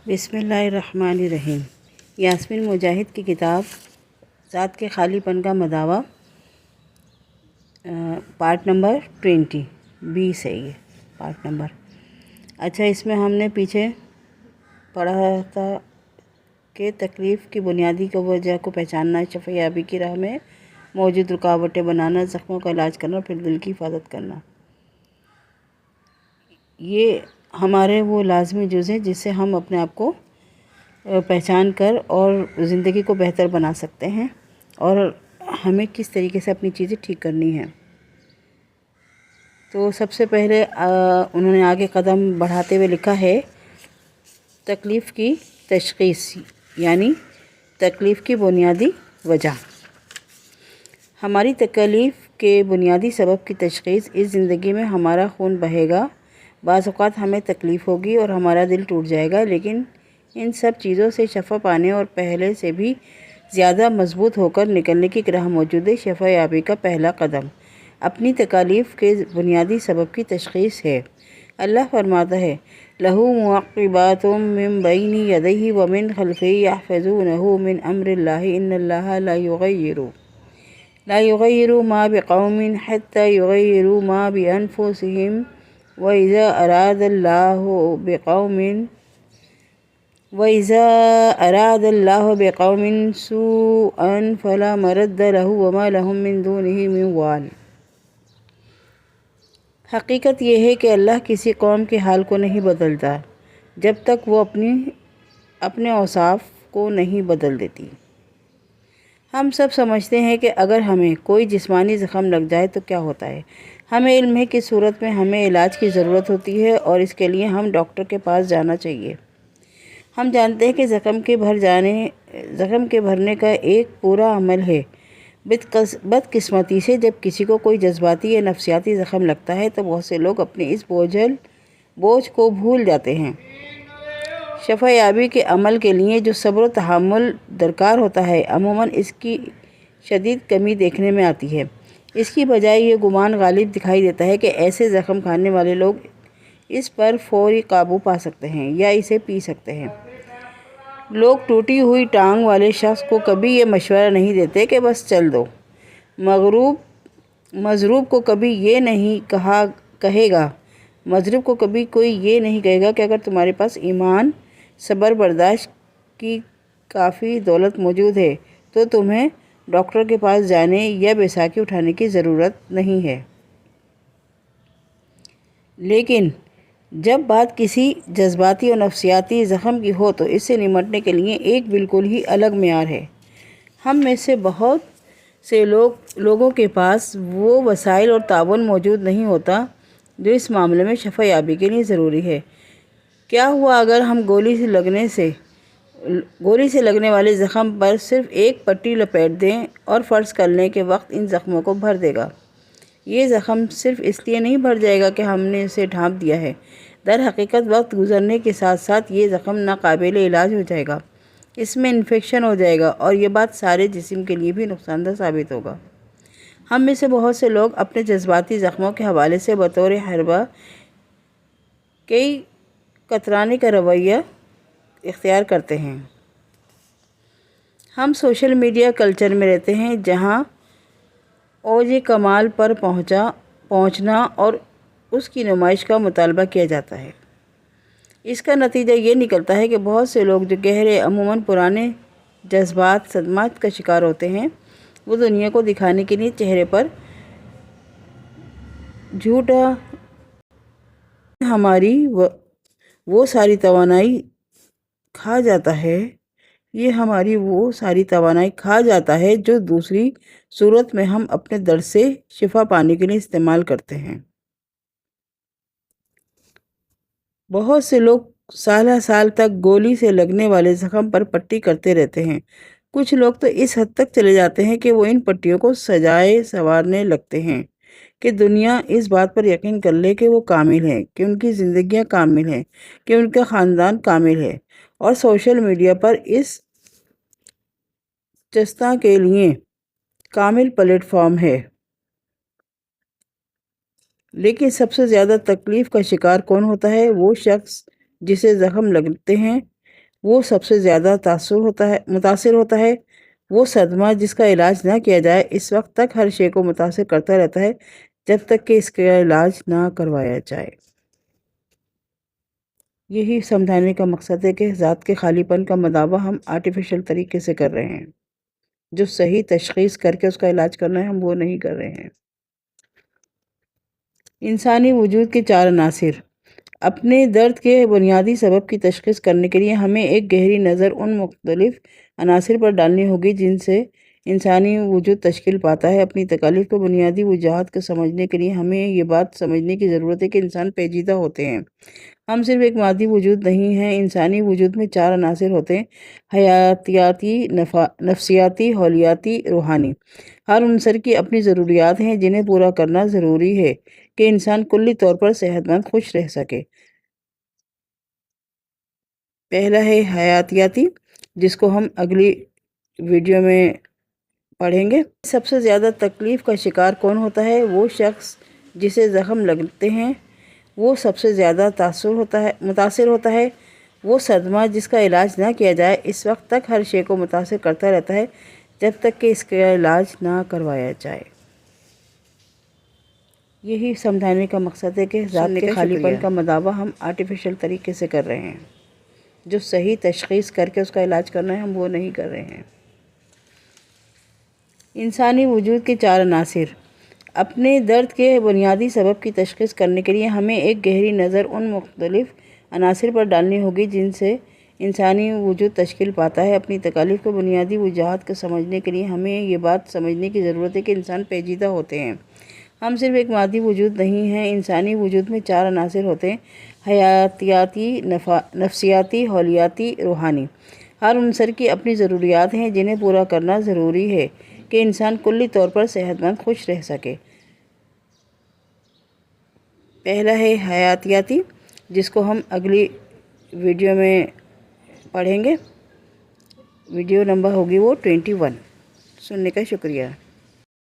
بسم اللہ الرحمن الرحیم۔ یاسمین مجاہد کی کتاب ذات کے خالی پن کا مداوع، پارٹ نمبر 20 ہے یہ پارٹ نمبر۔ اچھا، اس میں ہم نے پیچھے پڑھا تھا کہ تکلیف کی بنیادی وجہ کو پہچاننا، شفا یابی کی راہ میں موجود رکاوٹیں بنانا، زخموں کا علاج کرنا، پھر دل کی حفاظت کرنا۔ یہ ہمارے وہ لازمی جز ہیں جس سے ہم اپنے آپ کو پہچان کر اور زندگی کو بہتر بنا سکتے ہیں، اور ہمیں کس طریقے سے اپنی چیزیں ٹھیک کرنی ہیں۔ تو سب سے پہلے انہوں نے آگے قدم بڑھاتے ہوئے لکھا ہے تکلیف کی تشخیص، یعنی تکلیف کی بنیادی وجہ۔ ہماری تکلیف کے بنیادی سبب کی تشخیص۔ اس زندگی میں ہمارا خون بہے گا، بعض اوقات ہمیں تکلیف ہوگی اور ہمارا دل ٹوٹ جائے گا، لیکن ان سب چیزوں سے شفا پانے اور پہلے سے بھی زیادہ مضبوط ہو کر نکلنے کی راہ موجود ہے۔ شفا یابی کا پہلا قدم اپنی تکالیف کے بنیادی سبب کی تشخیص ہے۔ اللہ فرماتا ہے لَهُ مُعَقِّبَاتٌ مِّن بَيْنِ يَدَيْهِ وَمِن خَلْفِهِ يَحْفَظُونَهُ مِنْ أَمْرِ اللَّهِ إِنَّ اللَّهَ لا يغير ما بقوم حتى يغيروا ما بأنفسهم وإذا أراد الله بقوم سوءا فلا مرد له وما لهم من دونه من وال۔ حقیقت یہ ہے کہ اللہ کسی قوم کے حال کو نہیں بدلتا جب تک وہ اپنے اوصاف کو نہیں بدل دیتی۔ ہم سب سمجھتے ہیں کہ اگر ہمیں کوئی جسمانی زخم لگ جائے تو کیا ہوتا ہے۔ ہمیں علم ہے کہ صورت میں ہمیں علاج کی ضرورت ہوتی ہے اور اس کے لیے ہم ڈاکٹر کے پاس جانا چاہیے۔ ہم جانتے ہیں کہ زخم کے بھرنے کا ایک پورا عمل ہے۔ بدقسمتی سے جب کسی کو کوئی جذباتی یا نفسیاتی زخم لگتا ہے تو بہت سے لوگ اپنے اس بوجھ کو بھول جاتے ہیں۔ شفا یابی کے عمل کے لیے جو صبر و تحمل درکار ہوتا ہے، عموماً اس کی شدید کمی دیکھنے میں آتی ہے۔ اس کی بجائے یہ گمان غالب دکھائی دیتا ہے کہ ایسے زخم کھانے والے لوگ اس پر فوری قابو پا سکتے ہیں یا اسے پی سکتے ہیں۔ لوگ ٹوٹی ہوئی ٹانگ والے شخص کو کبھی یہ مشورہ نہیں دیتے کہ بس چل دو۔ مضروب کو کبھی یہ نہیں کہے گا کہ اگر تمہارے پاس ایمان، صبر برداشت کی کافی دولت موجود ہے تو تمہیں ڈاکٹر کے پاس جانے یا بیساکھی اٹھانے کی ضرورت نہیں ہے۔ لیکن جب بات کسی جذباتی اور نفسیاتی زخم کی ہو تو اس سے نمٹنے کے لیے ایک بالکل ہی الگ معیار ہے۔ ہم میں سے بہت سے لوگوں کے پاس وہ وسائل اور تعاون موجود نہیں ہوتا جو اس معاملے میں شفا یابی کے لیے ضروری ہے۔ کیا ہوا اگر ہم گولی سے لگنے والے زخم پر صرف ایک پٹی لپیٹ دیں اور فرض کر لیں کہ وقت ان زخموں کو بھر دے گا؟ یہ زخم صرف اس لیے نہیں بھر جائے گا کہ ہم نے اسے ڈھانپ دیا ہے۔ در حقیقت وقت گزرنے کے ساتھ ساتھ یہ زخم ناقابل علاج ہو جائے گا، اس میں انفیکشن ہو جائے گا اور یہ بات سارے جسم کے لیے بھی نقصان دہ ثابت ہوگا۔ ہم میں سے بہت سے لوگ اپنے جذباتی زخموں کے حوالے سے بطور حربہ کئی کترانے کا رویہ اختیار کرتے ہیں۔ ہم سوشل میڈیا کلچر میں رہتے ہیں جہاں اوج کمال پر پہنچنا اور اس کی نمائش کا مطالبہ کیا جاتا ہے۔ اس کا نتیجہ یہ نکلتا ہے کہ بہت سے لوگ جو گہرے، عموماً پرانے صدمات کا شکار ہوتے ہیں، وہ دنیا کو دکھانے کے لیے چہرے پر جھوٹا ہماری وہ ساری توانائی کھا جاتا ہے جو دوسری صورت میں ہم اپنے درد سے شفا پانے کے لیے استعمال کرتے ہیں۔ بہت سے لوگ سال تک گولی سے لگنے والے زخم پر پٹی کرتے رہتے ہیں۔ کچھ لوگ تو اس حد تک چلے جاتے ہیں کہ وہ ان پٹیوں کو سجائے سنوارنے لگتے ہیں کہ دنیا اس بات پر یقین کر لے کہ وہ کامل ہیں، کہ ان کی زندگیاں کامل ہیں، کہ ان کا خاندان کامل ہے، اور سوشل میڈیا پر اس چستہ کے لیے کامل پلیٹ فارم ہے۔ لیکن سب سے زیادہ تکلیف کا شکار کون ہوتا ہے؟ وہ شخص جسے زخم لگتے ہیں وہ سب سے زیادہ متاثر ہوتا ہے۔ وہ صدمہ جس کا علاج نہ کیا جائے اس وقت تک ہر شے کو متاثر کرتا رہتا ہے جب تک کہ اس کا علاج نہ کروایا جائے۔ یہی سمجھانے کا مقصد ہے کہ ذات کے خالی پن کا مداوع ہم آرٹیفیشل طریقے سے کر رہے ہیں۔ جو صحیح تشخیص کر کے اس کا علاج کرنا ہے ہم وہ نہیں کر رہے ہیں۔ انسانی وجود کے 4 عناصر۔ اپنے درد کے بنیادی سبب کی تشخیص کرنے کے لیے ہمیں ایک گہری نظر ان مختلف عناصر پر ڈالنی ہوگی جن سے انسانی وجود تشکیل پاتا ہے۔ اپنی تکالیف کو بنیادی وجوہات کو سمجھنے کے لیے ہمیں یہ بات سمجھنے کی ضرورت ہے کہ انسان پیچیدہ ہوتے ہیں۔ ہم صرف ایک مادی وجود نہیں ہیں۔ انسانی وجود میں 4 عناصر ہوتے ہیں: حیاتیاتی، نفسیاتی، حولیاتی، روحانی۔ ہر عنصر کی اپنی ضروریات ہیں جنہیں پورا کرنا ضروری ہے کہ انسان کلی طور پر صحت مند خوش رہ سکے۔ پہلا ہے حیاتیاتی، جس کو ہم اگلی ویڈیو میں پڑھیں گے۔ سب سے زیادہ تکلیف کا شکار کون ہوتا ہے؟ وہ شخص جسے زخم لگتے ہیں۔ وہ سب سے زیادہ متاثر ہوتا ہے۔ وہ صدمہ جس کا علاج نہ کیا جائے اس وقت تک ہر شے کو متاثر کرتا رہتا ہے جب تک کہ اس کا علاج نہ کروایا جائے۔ یہی سمجھانے کا مقصد ہے کہ ذات کے خالی پن کا مداوع ہم آرٹیفیشل طریقے سے کر رہے ہیں۔ جو صحیح تشخیص کر کے اس کا علاج کرنا ہے ہم وہ نہیں کر رہے ہیں۔ انسانی وجود کے 4 عناصر۔ اپنے درد کے بنیادی سبب کی تشخیص کرنے کے لیے ہمیں ایک گہری نظر ان مختلف عناصر پر ڈالنی ہوگی جن سے انسانی وجود تشکیل پاتا ہے۔ اپنی تکالیف کو بنیادی وجوہات کو سمجھنے کے لیے ہمیں یہ بات سمجھنے کی ضرورت ہے کہ انسان پیچیدہ ہوتے ہیں۔ ہم صرف ایک مادی وجود نہیں ہیں۔ انسانی وجود میں 4 عناصر ہوتے ہیں: حیاتیاتی، نفسیاتی، حولیاتی، روحانی۔ ہر عنصر کی اپنی ضروریات ہیں جنہیں پورا کرنا ضروری ہے کہ انسان کلی طور پر صحت مند خوش رہ سکے۔ پہلا ہے حیاتیاتی، جس کو ہم اگلی ویڈیو میں پڑھیں گے۔ ویڈیو نمبر ہوگی وہ 21۔ سننے کا شکریہ۔